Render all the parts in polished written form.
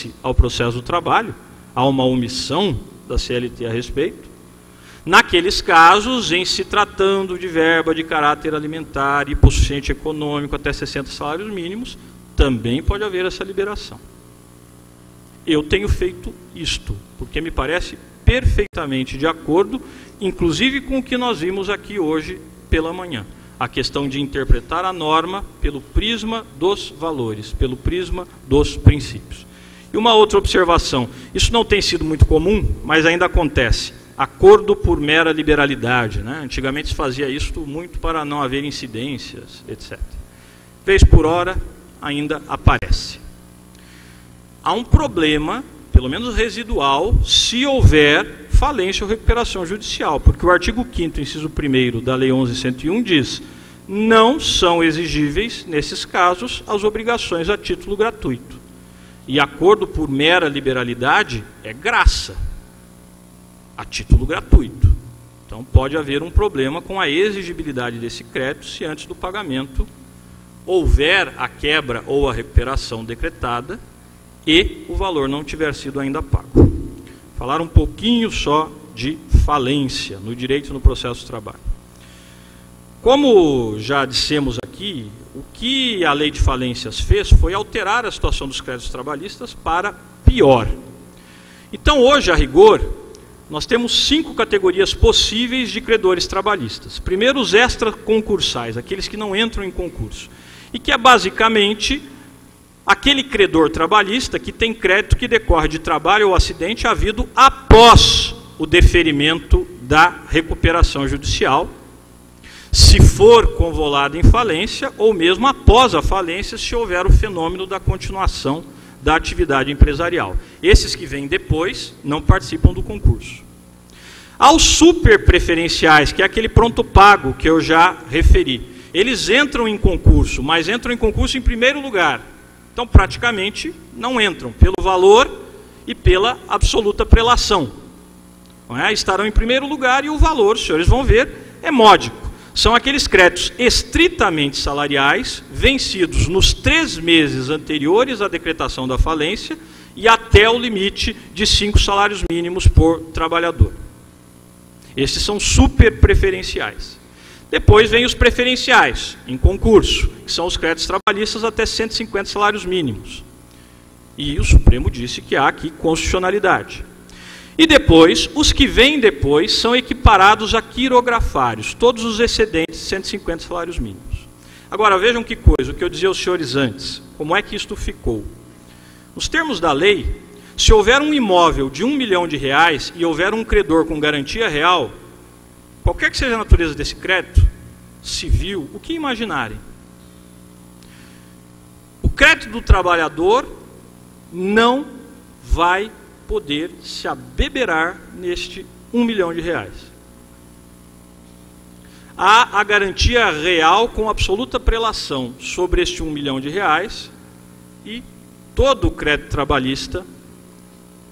recorre-se ao processo do trabalho, há uma omissão da CLT a respeito. Naqueles casos, em se tratando de verba de caráter alimentar e hipossuficiente econômico até 60 salários mínimos, também pode haver essa liberação. Eu tenho feito isto, porque me parece perfeitamente de acordo, inclusive com o que nós vimos aqui hoje pela manhã. A questão de interpretar a norma pelo prisma dos valores, pelo prisma dos princípios. E uma outra observação, isso não tem sido muito comum, mas ainda acontece. Acordo por mera liberalidade, né? Antigamente se fazia isso muito para não haver incidências, etc. Vez por hora, ainda aparece. Há um problema, pelo menos residual, se houver falência ou recuperação judicial, porque o artigo 5º, inciso 1º da Lei 11.101 diz: não são exigíveis, nesses casos, as obrigações a título gratuito. E acordo por mera liberalidade é graça, a título gratuito. Então pode haver um problema com a exigibilidade desse crédito se antes do pagamento houver a quebra ou a recuperação decretada e o valor não tiver sido ainda pago. Falar um pouquinho só de falência no direito e no processo de trabalho. Como já dissemos aqui, o que a lei de falências fez foi alterar a situação dos créditos trabalhistas para pior. Então hoje, a rigor, nós temos 5 categorias possíveis de credores trabalhistas. Primeiro, os extraconcursais, aqueles que não entram em concurso. E que é basicamente aquele credor trabalhista que tem crédito que decorre de trabalho ou acidente havido após o deferimento da recuperação judicial, se for convolado em falência, ou mesmo após a falência, se houver o fenômeno da continuação da atividade empresarial. Esses que vêm depois não participam do concurso. Aos super preferenciais, que é aquele pronto pago que eu já referi, eles entram em concurso, mas entram em concurso em primeiro lugar. Então, praticamente, não entram pelo valor e pela absoluta prelação. Não é? Estarão em primeiro lugar e o valor, os senhores vão ver, é módico. São aqueles créditos estritamente salariais, vencidos nos 3 meses anteriores à decretação da falência e até o limite de 5 salários mínimos por trabalhador. Esses são super preferenciais. Depois vem os preferenciais, em concurso, que são os créditos trabalhistas até 150 salários mínimos. E o Supremo disse que há aqui constitucionalidade. E depois, os que vêm depois são equiparados a quirografários, todos os excedentes de 150 salários mínimos. Agora, vejam que coisa, o que eu dizia aos senhores antes, como é que isto ficou? Nos termos da lei, se houver um imóvel de R$1 milhão e houver um credor com garantia real, qualquer que seja a natureza desse crédito, civil, o que imaginarem, o crédito do trabalhador não vai poder se abeberar neste R$1 milhão. Há a garantia real com absoluta prelação sobre este R$1 milhão e todo o crédito trabalhista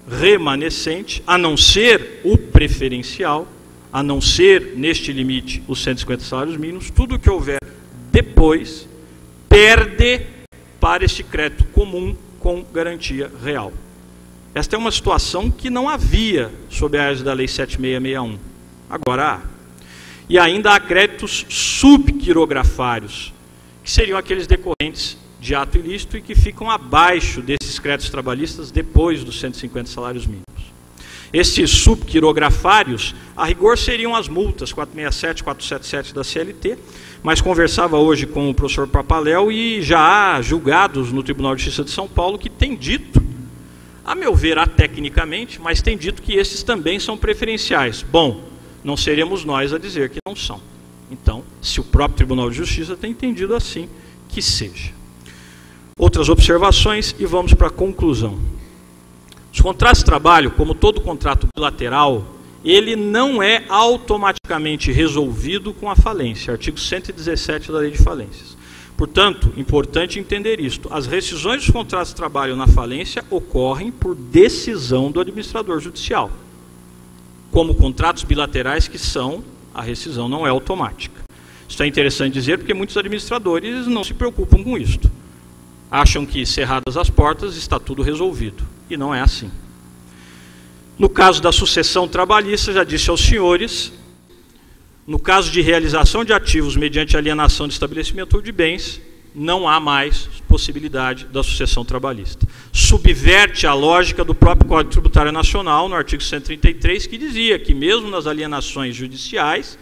remanescente, a não ser o preferencial, a não ser neste limite os 150 salários mínimos, tudo que houver depois perde para este crédito comum com garantia real. Esta é uma situação que não havia sob a égide da Lei 7661. Agora há. E ainda há créditos subquirografários, que seriam aqueles decorrentes de ato ilícito e que ficam abaixo desses créditos trabalhistas depois dos 150 salários mínimos. Esses subquirografários, a rigor, seriam as multas 467, 477 da CLT, mas conversava hoje com o professor Papaléu e já há julgados no Tribunal de Justiça de São Paulo que tem dito, a meu ver, tecnicamente, mas tem dito que esses também são preferenciais. Bom, não seremos nós a dizer que não são. Então, se o próprio Tribunal de Justiça tem entendido assim, que seja. Outras observações e vamos para a conclusão. Os contratos de trabalho, como todo contrato bilateral, ele não é automaticamente resolvido com a falência, artigo 117 da Lei de Falências. Portanto, importante entender isto, as rescisões dos contratos de trabalho na falência ocorrem por decisão do administrador judicial, como contratos bilaterais que são, a rescisão não é automática. Isso é interessante dizer porque muitos administradores não se preocupam com isto. Acham que, cerradas as portas, está tudo resolvido. e não é assim. No caso da sucessão trabalhista, já disse aos senhores, no caso de realização de ativos mediante alienação de estabelecimento ou de bens, não há mais possibilidade da sucessão trabalhista. Subverte a lógica do próprio Código Tributário Nacional, no artigo 133, que dizia que mesmo nas alienações judiciais,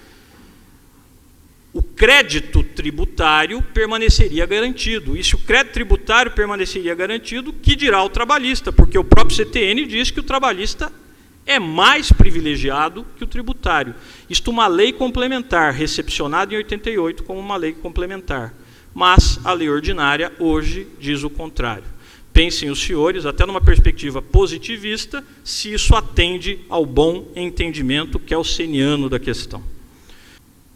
o crédito tributário permaneceria garantido. E se o crédito tributário permaneceria garantido, que dirá o trabalhista? Porque o próprio CTN diz que o trabalhista é mais privilegiado que o tributário. Isto uma lei complementar, recepcionada em 88 como uma lei complementar. Mas a lei ordinária hoje diz o contrário. Pensem os senhores, até numa perspectiva positivista, se isso atende ao bom entendimento kelseniano da questão.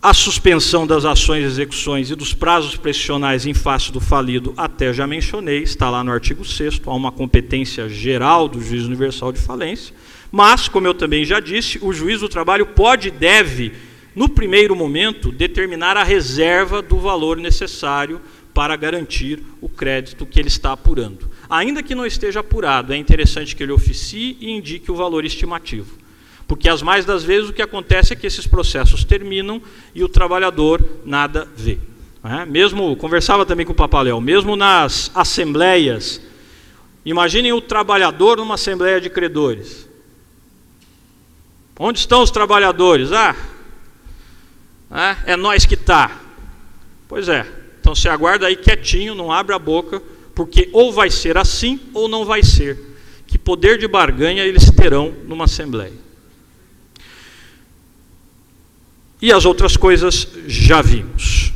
A suspensão das ações, execuções e dos prazos prescricionais em face do falido, até já mencionei, está lá no artigo 6º, há uma competência geral do Juízo Universal de Falência, mas, como eu também já disse, o juiz do trabalho pode e deve, no primeiro momento, determinar a reserva do valor necessário para garantir o crédito que ele está apurando. Ainda que não esteja apurado, é interessante que ele oficie e indique o valor estimativo. Porque, as mais das vezes, o que acontece é que esses processos terminam e o trabalhador nada vê. Mesmo, conversava também com o Papaléu, mesmo nas assembleias, imaginem o trabalhador numa assembleia de credores. Onde estão os trabalhadores? É nós que está. Pois é, então você aguarda aí quietinho, não abre a boca, porque ou vai ser assim ou não vai ser. Que poder de barganha eles terão numa assembleia. E as outras coisas já vimos.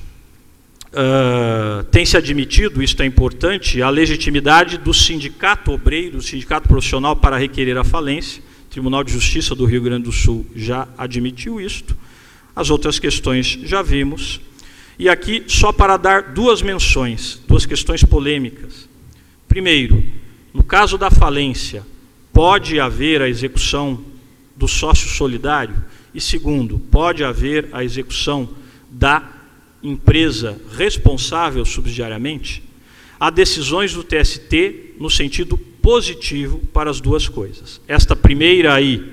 Tem-se admitido, isto é importante, a legitimidade do sindicato obreiro, do sindicato profissional para requerer a falência. O Tribunal de Justiça do Rio Grande do Sul já admitiu isto. As outras questões já vimos. E aqui, só para dar duas menções, duas questões polêmicas. Primeiro, no caso da falência, pode haver a execução do sócio solidário? E segundo, pode haver a execução da empresa responsável subsidiariamente? Há decisões do TST no sentido positivo para as duas coisas. Esta primeira aí,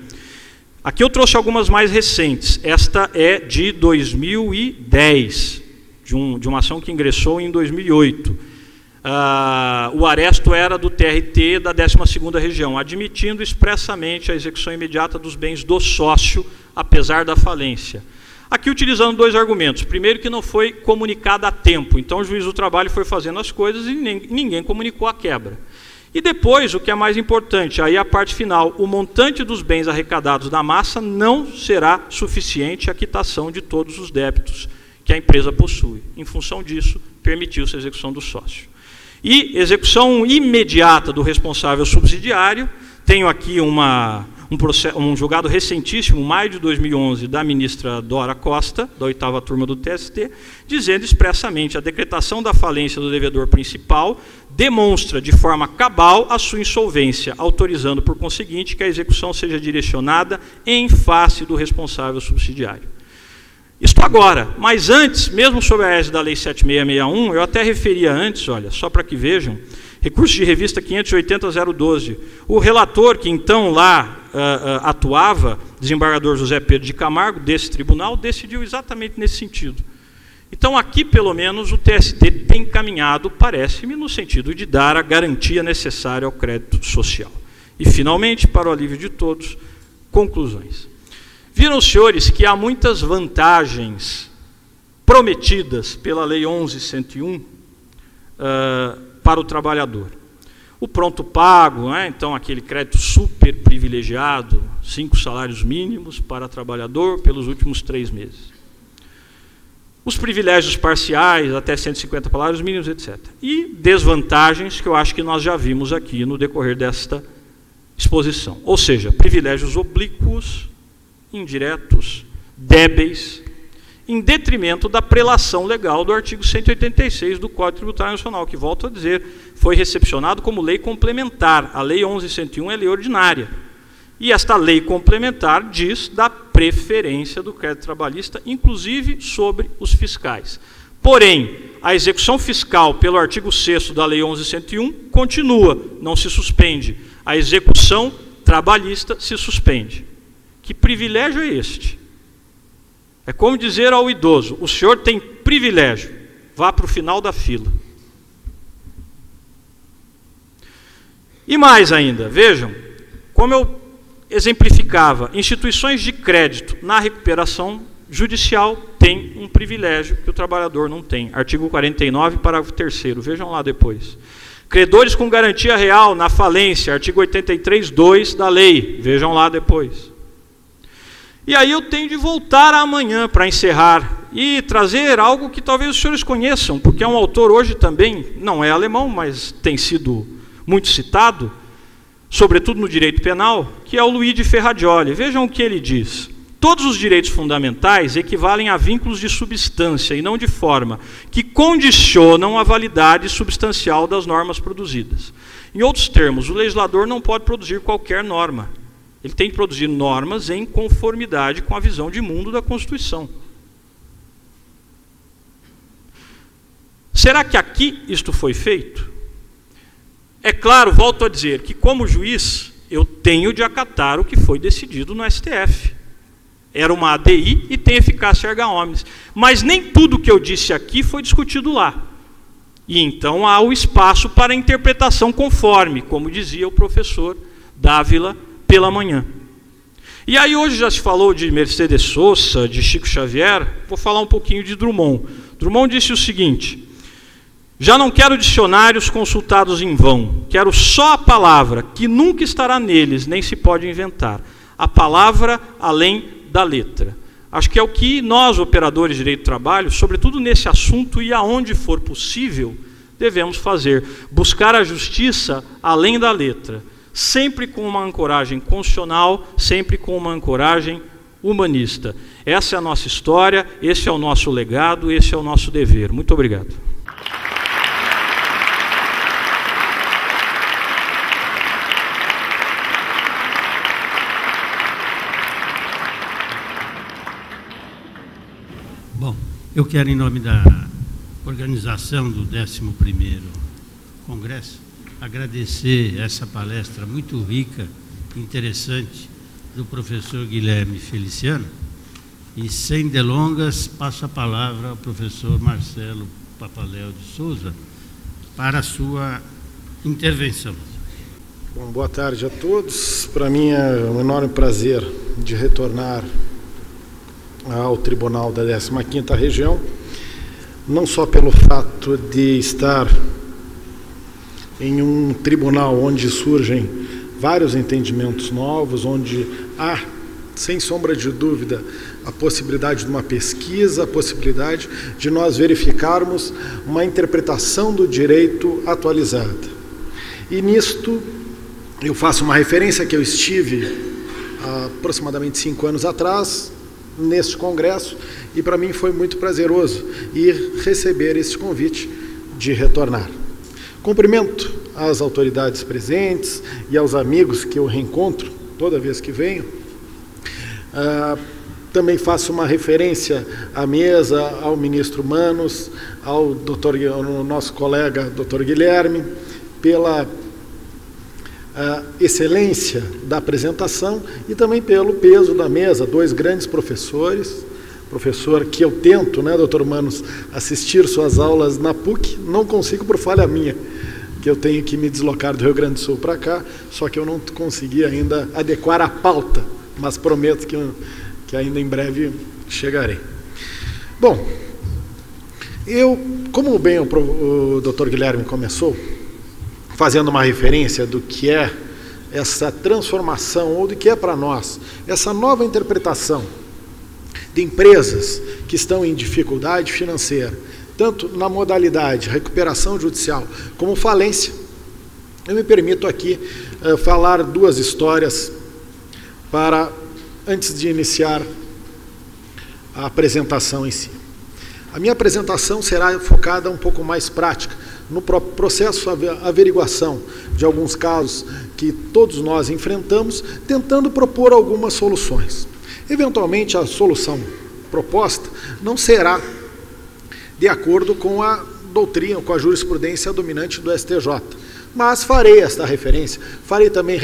aqui eu trouxe algumas mais recentes, esta é de 2010, de uma ação que ingressou em 2008. O aresto era do TRT da 12ª região, admitindo expressamente a execução imediata dos bens do sócio, apesar da falência. Aqui utilizando dois argumentos. Primeiro, que não foi comunicado a tempo, então o juiz do trabalho foi fazendo as coisas e ninguém comunicou a quebra. E depois, o que é mais importante, aí a parte final, o montante dos bens arrecadados da massa não será suficiente à quitação de todos os débitos que a empresa possui. Em função disso, permitiu-se a execução do sócio. E execução imediata do responsável subsidiário, tenho aqui um julgado recentíssimo, maio de 2011, da ministra Dora Costa, da 8ª turma do TST, dizendo expressamente: a decretação da falência do devedor principal demonstra de forma cabal a sua insolvência, autorizando, por conseguinte, que a execução seja direcionada em face do responsável subsidiário. Isto agora, mas antes, mesmo sob a égide da Lei 7661, eu até referia antes, olha, só para que vejam, recurso de revista 580-012. O relator que então lá atuava, desembargador José Pedro de Camargo, desse tribunal, decidiu exatamente nesse sentido. Então aqui, pelo menos, o TST tem caminhado, parece-me, no sentido de dar a garantia necessária ao crédito social. E, finalmente, para o alívio de todos, conclusões. Viram, senhores, que há muitas vantagens prometidas pela Lei 11.101 para o trabalhador. O pronto pago, então aquele crédito super privilegiado, 5 salários mínimos para trabalhador pelos últimos 3 meses. Os privilégios parciais, até 150 salários mínimos, etc. E desvantagens que eu acho que nós já vimos aqui no decorrer desta exposição. Ou seja, privilégios oblíquos, indiretos, débeis, em detrimento da prelação legal do artigo 186 do Código Tributário Nacional, que, volto a dizer, foi recepcionado como lei complementar. A Lei 11.101 é lei ordinária. E esta lei complementar diz da preferência do crédito trabalhista, inclusive sobre os fiscais. Porém, a execução fiscal pelo artigo 6º da Lei 11.101 continua, não se suspende. a execução trabalhista se suspende. Que privilégio é este? É como dizer ao idoso: o senhor tem privilégio, vá para o final da fila. E mais ainda, vejam, como eu exemplificava, instituições de crédito na recuperação judicial têm um privilégio que o trabalhador não tem. Artigo 49, parágrafo 3º, vejam lá depois. Credores com garantia real na falência, artigo 83(2) da lei, vejam lá depois. E aí eu tenho de voltar amanhã para encerrar e trazer algo que talvez os senhores conheçam, porque é um autor hoje também, não é alemão, mas tem sido muito citado, sobretudo no direito penal, que é o Luigi Ferrajoli. Vejam o que ele diz. Todos os direitos fundamentais equivalem a vínculos de substância e não de forma, que condicionam a validade substancial das normas produzidas. Em outros termos, o legislador não pode produzir qualquer norma. Ele tem que produzir normas em conformidade com a visão de mundo da Constituição. Será que aqui isto foi feito? É claro, volto a dizer, que como juiz, eu tenho de acatar o que foi decidido no STF. Era uma ADI e tem eficácia erga omnes. Mas nem tudo que eu disse aqui foi discutido lá. E então há o espaço para interpretação conforme, como dizia o professor Dávila pela manhã. E aí hoje já se falou de Mercedes Sosa, de Chico Xavier, vou falar um pouquinho de Drummond. Drummond disse o seguinte: já não quero dicionários consultados em vão, quero só a palavra, que nunca estará neles, nem se pode inventar. A palavra além da letra. Acho que é o que nós, operadores de direito do trabalho, sobretudo nesse assunto e aonde for possível, devemos fazer. Buscar a justiça além da letra, sempre com uma ancoragem constitucional, sempre com uma ancoragem humanista. Essa é a nossa história, esse é o nosso legado, esse é o nosso dever. Muito obrigado. Bom, eu quero, em nome da organização do 11º Congresso, agradecer essa palestra muito rica, interessante, do professor Guilherme Feliciano. E, sem delongas, passo a palavra ao professor Marcelo Papaléu de Souza para a sua intervenção. Bom, boa tarde a todos. Para mim é um enorme prazer de retornar ao Tribunal da 15ª Região, não só pelo fato de estar em um tribunal onde surgem vários entendimentos novos, onde há, sem sombra de dúvida, a possibilidade de uma pesquisa, a possibilidade de nós verificarmos uma interpretação do direito atualizada. E nisto eu faço uma referência que eu estive há aproximadamente 5 anos atrás, neste congresso, e para mim foi muito prazeroso ir receber esse convite de retornar. Cumprimento as autoridades presentes e aos amigos que eu reencontro toda vez que venho. Também faço uma referência à mesa, ao ministro Manos, ao nosso colega doutor Guilherme, pela excelência da apresentação e também pelo peso da mesa, 2 grandes professores, professor que eu tento, né, doutor Manos, assistir suas aulas na PUC, não consigo por falha minha, que eu tenho que me deslocar do Rio Grande do Sul para cá, só que eu não consegui ainda adequar a pauta, mas prometo que ainda em breve chegarei. Bom, como bem o doutor Guilherme começou, fazendo uma referência do que é essa transformação, ou do que é para nós, essa nova interpretação de empresas que estão em dificuldade financeira, tanto na modalidade recuperação judicial como falência, eu me permito aqui falar 2 histórias antes de iniciar a apresentação em si. A minha apresentação será focada um pouco mais prática, no próprio processo, a averiguação de alguns casos que todos nós enfrentamos, tentando propor algumas soluções. Eventualmente, a solução proposta não será de acordo com a doutrina, com a jurisprudência dominante do STJ, mas farei esta referência. Farei também